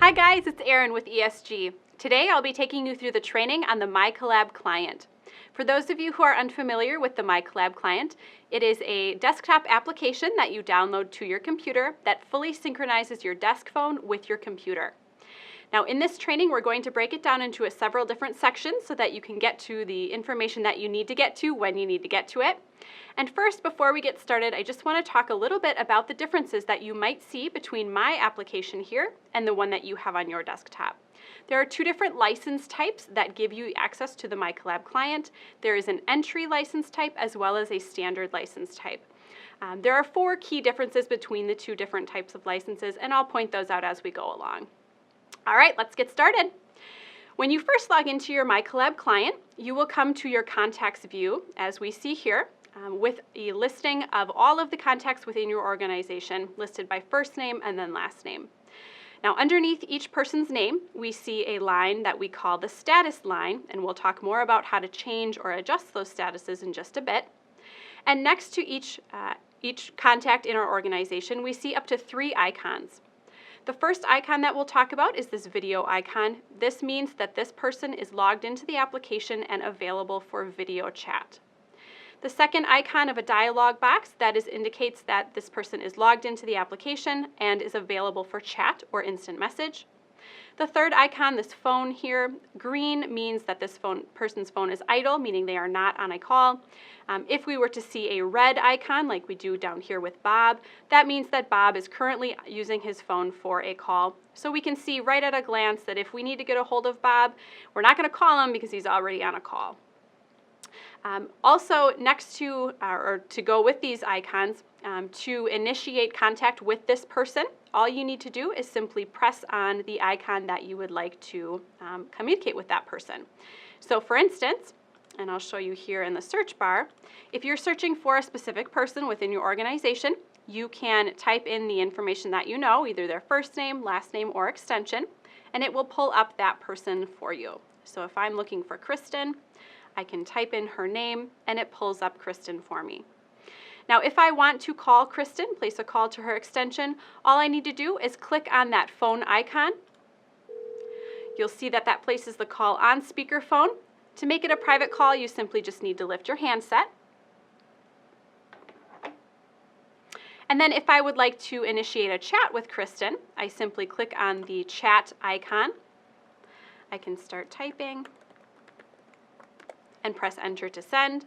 Hi guys, it's Erin with ESG. Today I'll be taking you through the training on the MiCollab client. For those of you who are unfamiliar with the MiCollab client, it is a desktop application that you download to your computer that fully synchronizes your desk phone with your computer. Now in this training we're going to break it down into several different sections so that you can get to the information that you need to get to when you need to get to it. And first, before we get started, I just want to talk a little bit about the differences that you might see between my application here and the one that you have on your desktop. There are two different license types that give you access to the MiCollab client. There is an entry license type as well as a standard license type. There are four key differences between the two different types of licenses, and I'll point those out as we go along. All right, let's get started. When you first log into your MiCollab client, you will come to your contacts view, as we see here, with a listing of all of the contacts within your organization, listed by first name and then last name. Now, underneath each person's name, we see a line that we call the status line, and we'll talk more about how to change or adjust those statuses in just a bit. And next to each contact in our organization, we see up to 3 icons. The first icon that we'll talk about is this video icon. This means that this person is logged into the application and available for video chat. The second icon of a dialog box, that indicates that this person is logged into the application and is available for chat or instant message. The third icon, this phone here, green, means that this person's phone is idle, meaning they are not on a call. If we were to see a red icon, like we do down here with Bob, that means that Bob is currently using his phone for a call. So we can see right at a glance that if we need to get a hold of Bob, we're not going to call him because he's already on a call. Also, next to, or to go with these icons, to initiate contact with this person, all you need to do is simply press on the icon that you would like to communicate with that person. So for instance, and I'll show you here in the search bar, if you're searching for a specific person within your organization, you can type in the information that you know, either their first name, last name, or extension, and it will pull up that person for you. So if I'm looking for Kristen, I can type in her name and it pulls up Kristen for me. Now if I want to call Kristen, place a call to her extension, all I need to do is click on that phone icon. You'll see that that places the call on speakerphone. To make it a private call, you simply just need to lift your handset. And then if I would like to initiate a chat with Kristen, I simply click on the chat icon. I can start typing and press enter to send.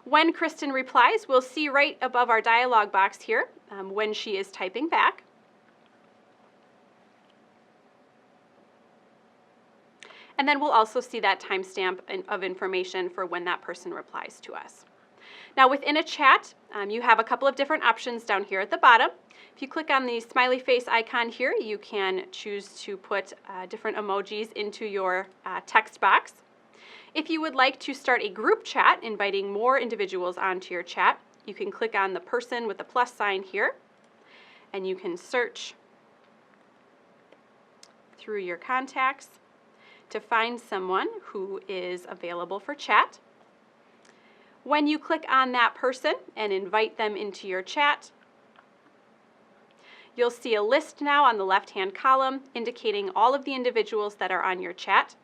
When Kristen replies, we'll see right above our dialog box here when she is typing back. And then we'll also see that timestamp of information for when that person replies to us. Now within a chat, you have a couple of different options down here at the bottom. If you click on the smiley face icon here, you can choose to put different emojis into your text box. If you would like to start a group chat, inviting more individuals onto your chat, you can click on the person with the plus sign here, and you can search through your contacts to find someone who is available for chat. When you click on that person and invite them into your chat, you'll see a list now on the left-hand column indicating all of the individuals that are on your chat.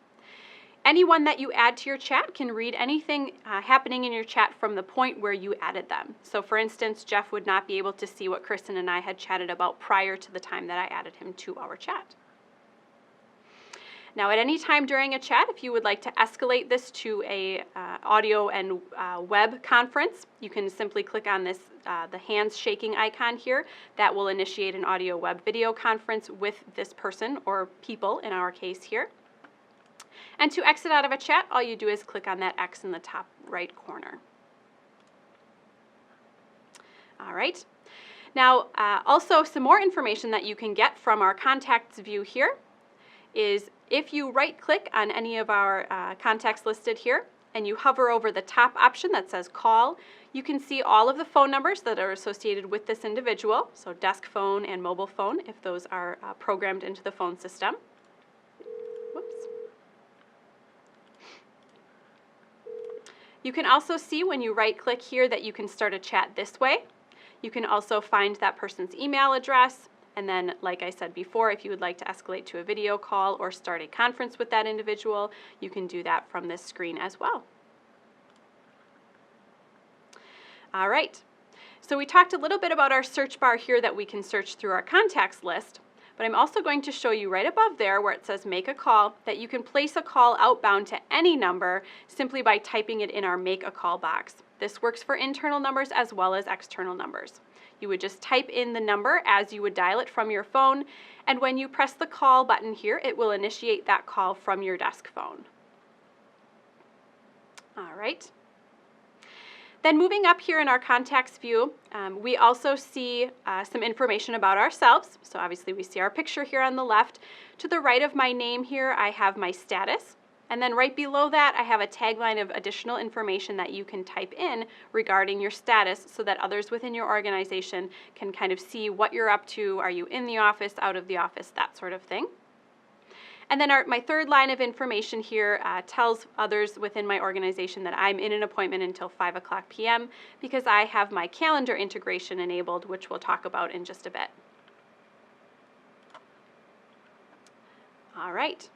Anyone that you add to your chat can read anything happening in your chat from the point where you added them. So for instance, Jeff would not be able to see what Kristen and I had chatted about prior to the time that I added him to our chat. Now at any time during a chat, if you would like to escalate this to a audio and web conference, you can simply click on this, the hands shaking icon here. That will initiate an audio web video conference with this person, or people in our case here. And to exit out of a chat, all you do is click on that X in the top right corner. All right. Now, also some more information that you can get from our contacts view here is if you right-click on any of our contacts listed here and you hover over the top option that says call, you can see all of the phone numbers that are associated with this individual, so desk phone and mobile phone if those are programmed into the phone system. You can also see when you right-click here that you can start a chat this way. You can also find that person's email address, And then, like I said before, if you would like to escalate to a video call or start a conference with that individual, you can do that from this screen as well. All right, so we talked a little bit about our search bar here that we can search through our contacts list, but I'm also going to show you right above there where it says make a call that you can place a call outbound to any number simply by typing it in our make a call box. This works for internal numbers as well as external numbers. You would just type in the number as you would dial it from your phone, and when you press the call button here, it will initiate that call from your desk phone. All right. Then moving up here in our contacts view, we also see some information about ourselves. So obviously we see our picture here on the left. To the right of my name here, I have my status. And then right below that, I have a tagline of additional information that you can type in regarding your status so that others within your organization can kind of see what you're up to. Are you in the office, out of the office, that sort of thing. And then my third line of information here tells others within my organization that I'm in an appointment until 5 o'clock p.m. because I have my calendar integration enabled, which we'll talk about in just a bit. All right.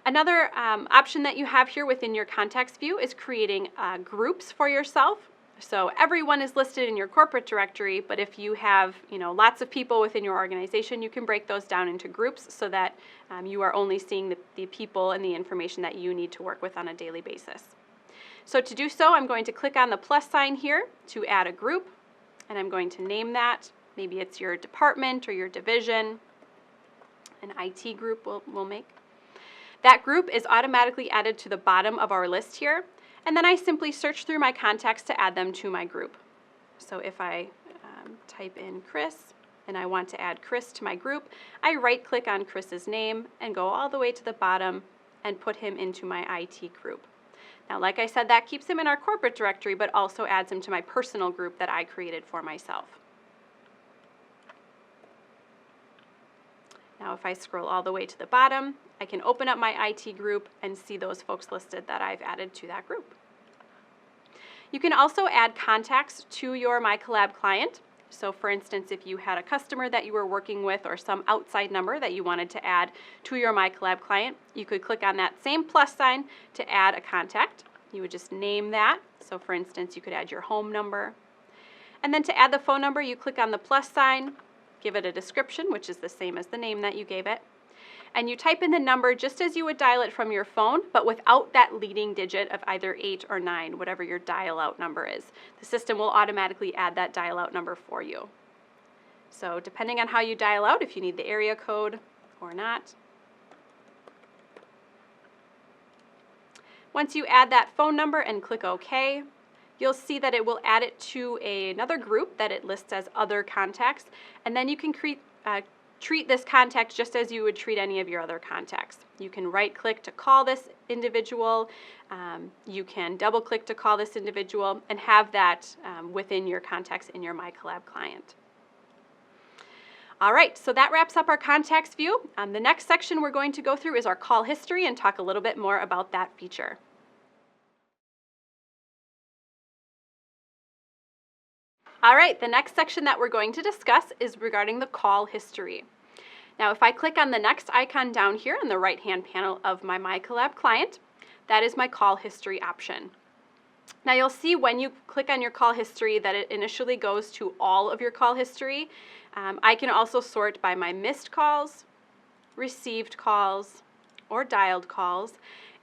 Another option that you have here within your contacts view is creating groups for yourself. So everyone is listed in your corporate directory, but if you have lots of people within your organization, you can break those down into groups so that you are only seeing the people and the information that you need to work with on a daily basis. So to do so, I'm going to click on the plus sign here to add a group, and I'm going to name that. Maybe it's your department or your division. An IT group we'll make. That group is automatically added to the bottom of our list here, and then I simply search through my contacts to add them to my group. So if I type in Chris and I want to add Chris to my group, I right-click on Chris's name and go all the way to the bottom and put him into my IT group. Now, like I said, that keeps him in our corporate directory, but also adds him to my personal group that I created for myself. Now, if I scroll all the way to the bottom, I can open up my IT group and see those folks listed that I've added to that group. You can also add contacts to your MiCollab client. So for instance, if you had a customer that you were working with or some outside number that you wanted to add to your MiCollab client, you could click on that same plus sign to add a contact. You would just name that. So for instance, you could add your home number. And then to add the phone number, you click on the plus sign, give it a description, which is the same as the name that you gave it. And you type in the number just as you would dial it from your phone, but without that leading digit of either 8 or 9, whatever your dial out number is. The system will automatically add that dial out number for you. So depending on how you dial out, if you need the area code or not. Once you add that phone number and click OK, you'll see that it will add it to another group that it lists as other contacts, and then you can treat this contact just as you would treat any of your other contacts. You can right-click to call this individual, you can double-click to call this individual, and have that within your contacts in your MiCollab client. All right, so that wraps up our contacts view. The next section we're going to go through is our call history and talk a little bit more about that feature. All right, the next section that we're going to discuss is regarding the call history. Now, if I click on the next icon down here in the right-hand panel of my MiCollab client, that is my call history option. Now, you'll see when you click on your call history that it initially goes to all of your call history. I can also sort by my missed calls, received calls, or dialed calls.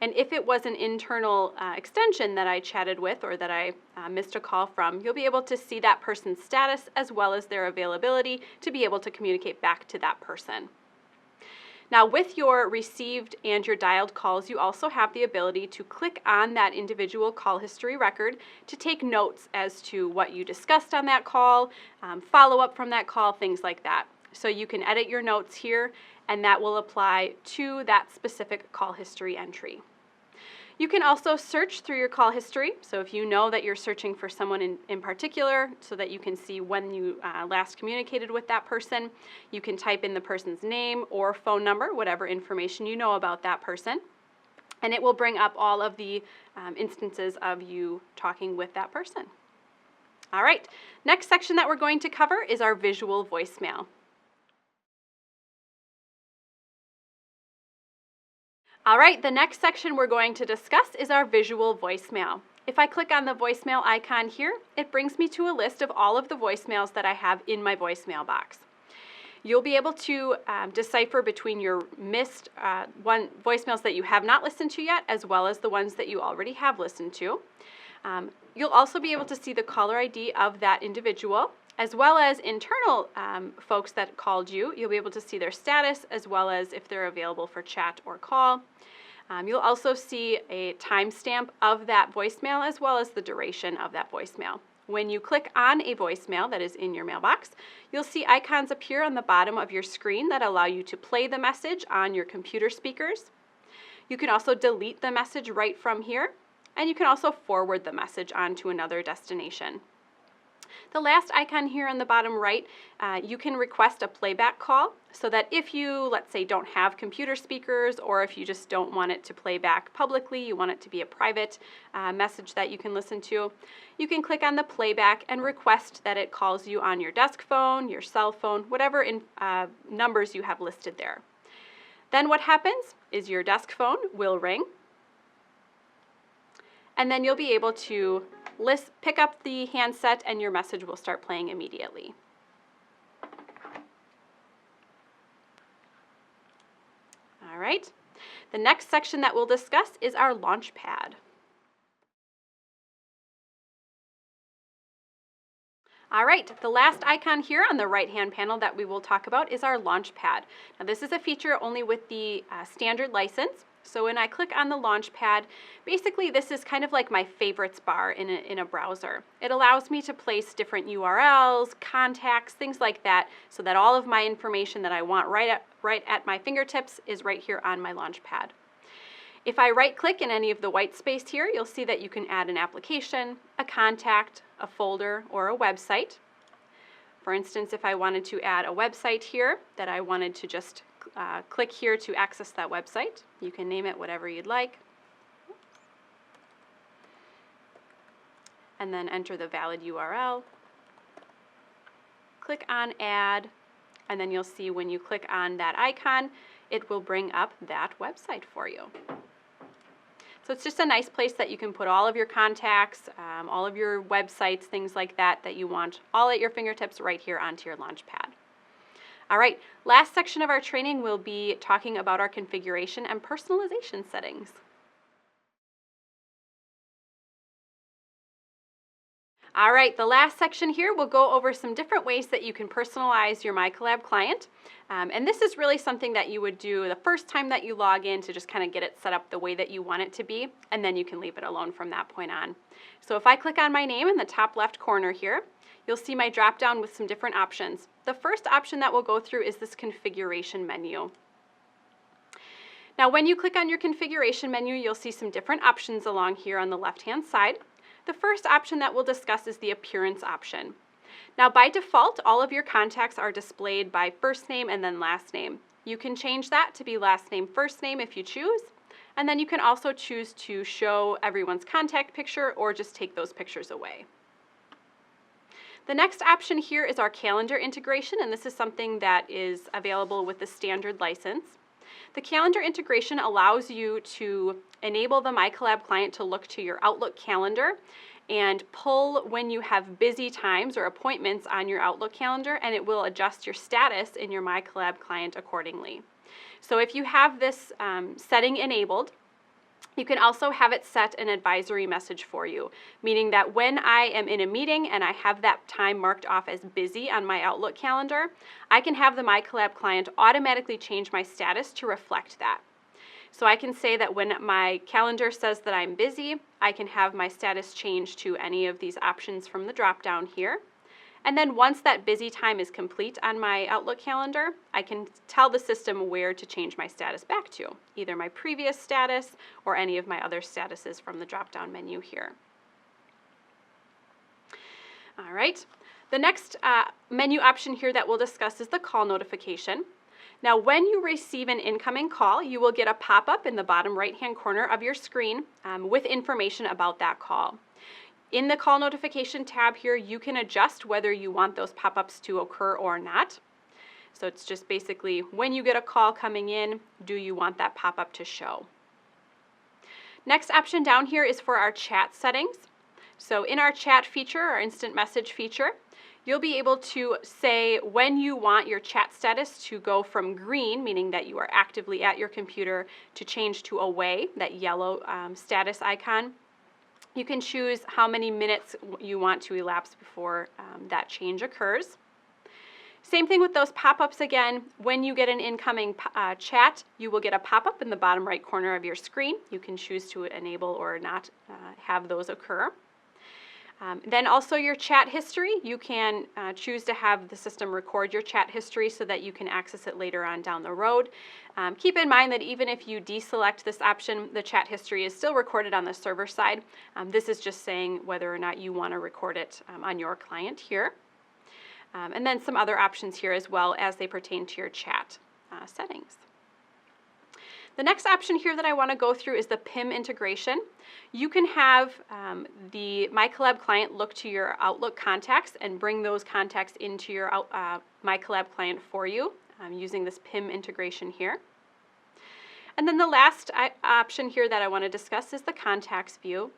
And if it was an internal extension that I chatted with or that I missed a call from, you'll be able to see that person's status as well as their availability to be able to communicate back to that person. Now, with your received and your dialed calls, you also have the ability to click on that individual call history record to take notes as to what you discussed on that call, follow up from that call, things like that. So you can edit your notes here, and that will apply to that specific call history entry. You can also search through your call history. So if you know that you're searching for someone in particular so that you can see when you last communicated with that person, you can type in the person's name or phone number, whatever information you know about that person, and it will bring up all of the instances of you talking with that person. All right, next section that we're going to cover is our visual voicemail. All right, the next section we're going to discuss is our visual voicemail. If I click on the voicemail icon here, it brings me to a list of all of the voicemails that I have in my voicemail box. You'll be able to decipher between your missed voicemails that you have not listened to yet, as well as the ones that you already have listened to. You'll also be able to see the caller ID of that individual, as well as internal folks that called you. You'll be able to see their status, as well as if they're available for chat or call. You'll also see a timestamp of that voicemail, as well as the duration of that voicemail. When you click on a voicemail that is in your mailbox, you'll see icons appear on the bottom of your screen that allow you to play the message on your computer speakers. You can also delete the message right from here, and you can also forward the message on to another destination. The last icon here on the bottom right, you can request a playback call so that if you, let's say, don't have computer speakers, or if you just don't want it to play back publicly, you want it to be a private message that you can listen to, you can click on the playback and request that it calls you on your desk phone, your cell phone, whatever numbers you have listed there. Then what happens is your desk phone will ring, and then you'll be able to pick up the handset and your message will start playing immediately. All right, the next section that we'll discuss is our launch pad. All right, the last icon here on the right-hand panel that we will talk about is our launch pad. Now this is a feature only with the standard license. So when I click on the launch pad, basically this is kind of like my favorites bar in a browser. It allows me to place different URLs, contacts, things like that, so that all of my information that I want right at my fingertips is right here on my launch pad. If I right-click in any of the white space here, you'll see that you can add an application, a contact, a folder, or a website. For instance, if I wanted to add a website here that I wanted to just click here to access that website, you can name it whatever you'd like, and then enter the valid URL. Click on Add, and then you'll see when you click on that icon, it will bring up that website for you. So it's just a nice place that you can put all of your contacts, all of your websites, things like that you want all at your fingertips right here onto your launch pad. All right, last section of our training will be talking about our configuration and personalization settings. All right, the last section here will go over some different ways that you can personalize your MiCollab client. And this is really something that you would do the first time that you log in to just kind of get it set up the way that you want it to be, and then you can leave it alone from that point on. So if I click on my name in the top left corner here, you'll see my drop down with some different options. The first option that we'll go through is this configuration menu. Now when you click on your configuration menu, you'll see some different options along here on the left-hand side. The first option that we'll discuss is the appearance option. Now by default, all of your contacts are displayed by first name and then last name. You can change that to be last name, first name if you choose, and then you can also choose to show everyone's contact picture or just take those pictures away. The next option here is our calendar integration, and this is something that is available with the standard license. The calendar integration allows you to enable the MiCollab client to look to your Outlook calendar and pull when you have busy times or appointments on your Outlook calendar, and it will adjust your status in your MiCollab client accordingly. So if you have this setting enabled, you can also have it set an advisory message for you, meaning that when I am in a meeting and I have that time marked off as busy on my Outlook calendar, I can have the MiCollab client automatically change my status to reflect that. So I can say that when my calendar says that I'm busy, I can have my status change to any of these options from the drop-down here. And then once that busy time is complete on my Outlook calendar, I can tell the system where to change my status back to, either my previous status or any of my other statuses from the drop-down menu here. All right, the next menu option here that we'll discuss is the call notification. Now, when you receive an incoming call, you will get a pop-up in the bottom right-hand corner of your screen with information about that call. In the call notification tab here, you can adjust whether you want those pop-ups to occur or not. So it's just basically when you get a call coming in, do you want that pop-up to show? Next option down here is for our chat settings. So in our chat feature, our instant message feature, you'll be able to say when you want your chat status to go from green, meaning that you are actively at your computer, to change to away, that yellow status icon. You can choose how many minutes you want to elapse before that change occurs. Same thing with those pop-ups again. When you get an incoming chat, you will get a pop-up in the bottom right corner of your screen. You can choose to enable or not have those occur. Then also your chat history, you can choose to have the system record your chat history so that you can access it later on down the road. Keep in mind that even if you deselect this option, the chat history is still recorded on the server side. This is just saying whether or not you want to record it on your client here. And then some other options here as well as they pertain to your chat settings. The next option here that I want to go through is the PIM integration. You can have the MiCollab client look to your Outlook contacts and bring those contacts into your MiCollab client for you using this PIM integration here. And then the last option here that I want to discuss is the contacts view.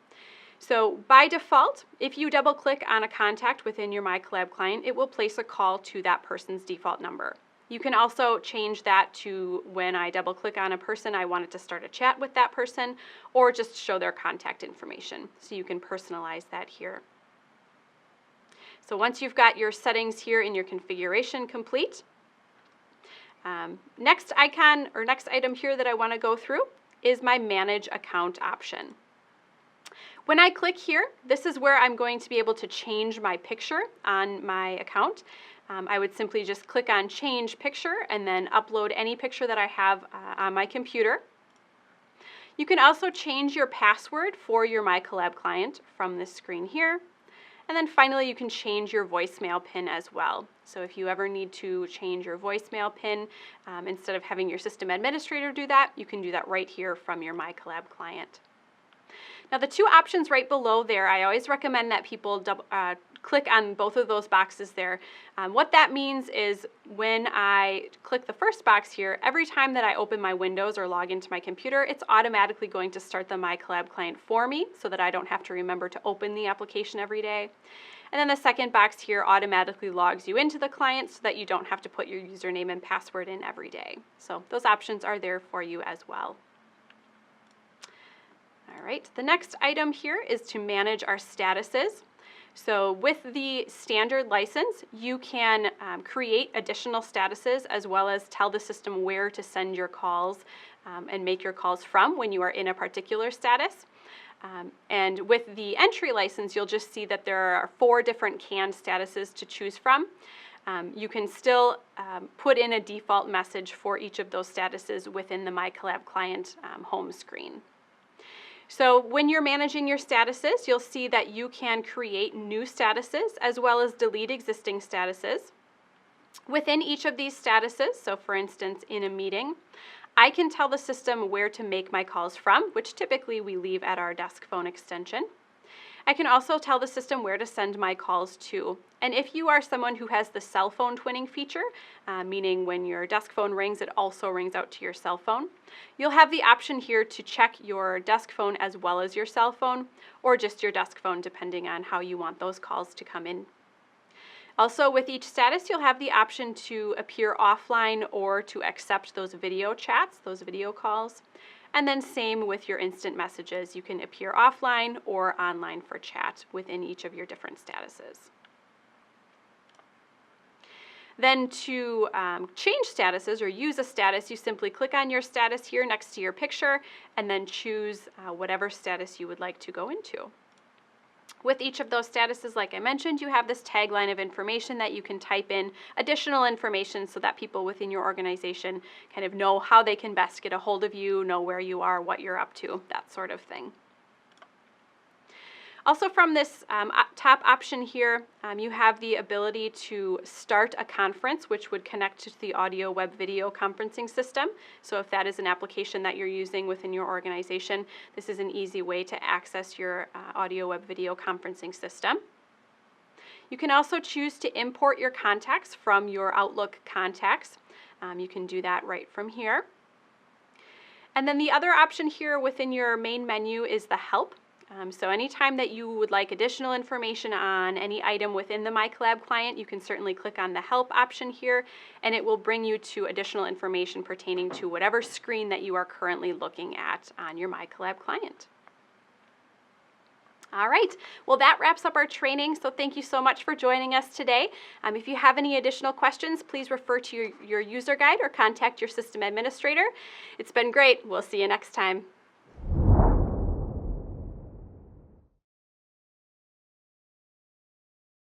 So by default, if you double click on a contact within your MiCollab client, it will place a call to that person's default number. You can also change that to when I double click on a person, I want it to start a chat with that person or just show their contact information. So you can personalize that here. So once you've got your settings here in your configuration complete, next icon or next item here that I want to go through is my Manage Account option. When I click here, this is where I'm going to be able to change my picture on my account. I would simply just click on Change Picture and then upload any picture that I have on my computer. You can also change your password for your MiCollab client from this screen here. And then finally, you can change your voicemail PIN as well. So if you ever need to change your voicemail PIN, instead of having your system administrator do that, you can do that right here from your MiCollab client. Now the two options right below there, I always recommend that people click on both of those boxes there. What that means is when I click the first box here, every time that I open my Windows or log into my computer, it's automatically going to start the MiCollab client for me so that I don't have to remember to open the application every day. And then the second box here automatically logs you into the client so that you don't have to put your username and password in every day. So those options are there for you as well. All right, the next item here is to manage our statuses. So with the standard license, you can create additional statuses as well as tell the system where to send your calls and make your calls from when you are in a particular status. And with the entry license, you'll just see that there are 4 different canned statuses to choose from. You can still put in a default message for each of those statuses within the MiCollab client home screen. So when you're managing your statuses, you'll see that you can create new statuses as well as delete existing statuses. Within each of these statuses, so for instance in a meeting, I can tell the system where to make my calls from, which typically we leave at our desk phone extension. I can also tell the system where to send my calls to. And if you are someone who has the cell phone twinning feature, meaning when your desk phone rings, it also rings out to your cell phone, you'll have the option here to check your desk phone as well as your cell phone, or just your desk phone, depending on how you want those calls to come in. Also, with each status, you'll have the option to appear offline or to accept those video chats, those video calls. And then same with your instant messages. You can appear offline or online for chat within each of your different statuses. Then to change statuses or use a status, you simply click on your status here next to your picture and then choose whatever status you would like to go into. With each of those statuses, like I mentioned, you have this tagline of information that you can type in additional information so that people within your organization kind of know how they can best get a hold of you, know where you are, what you're up to, that sort of thing. Also from this top option here, you have the ability to start a conference, which would connect to the audio web video conferencing system. So if that is an application that you're using within your organization, this is an easy way to access your audio web video conferencing system. You can also choose to import your contacts from your Outlook contacts. You can do that right from here. And then the other option here within your main menu is the Help. So anytime that you would like additional information on any item within the MiCollab client, you can certainly click on the Help option here, and it will bring you to additional information pertaining to whatever screen that you are currently looking at on your MiCollab client. All right, well that wraps up our training, so thank you so much for joining us today. If you have any additional questions, please refer to your user guide or contact your system administrator. It's been great. We'll see you next time.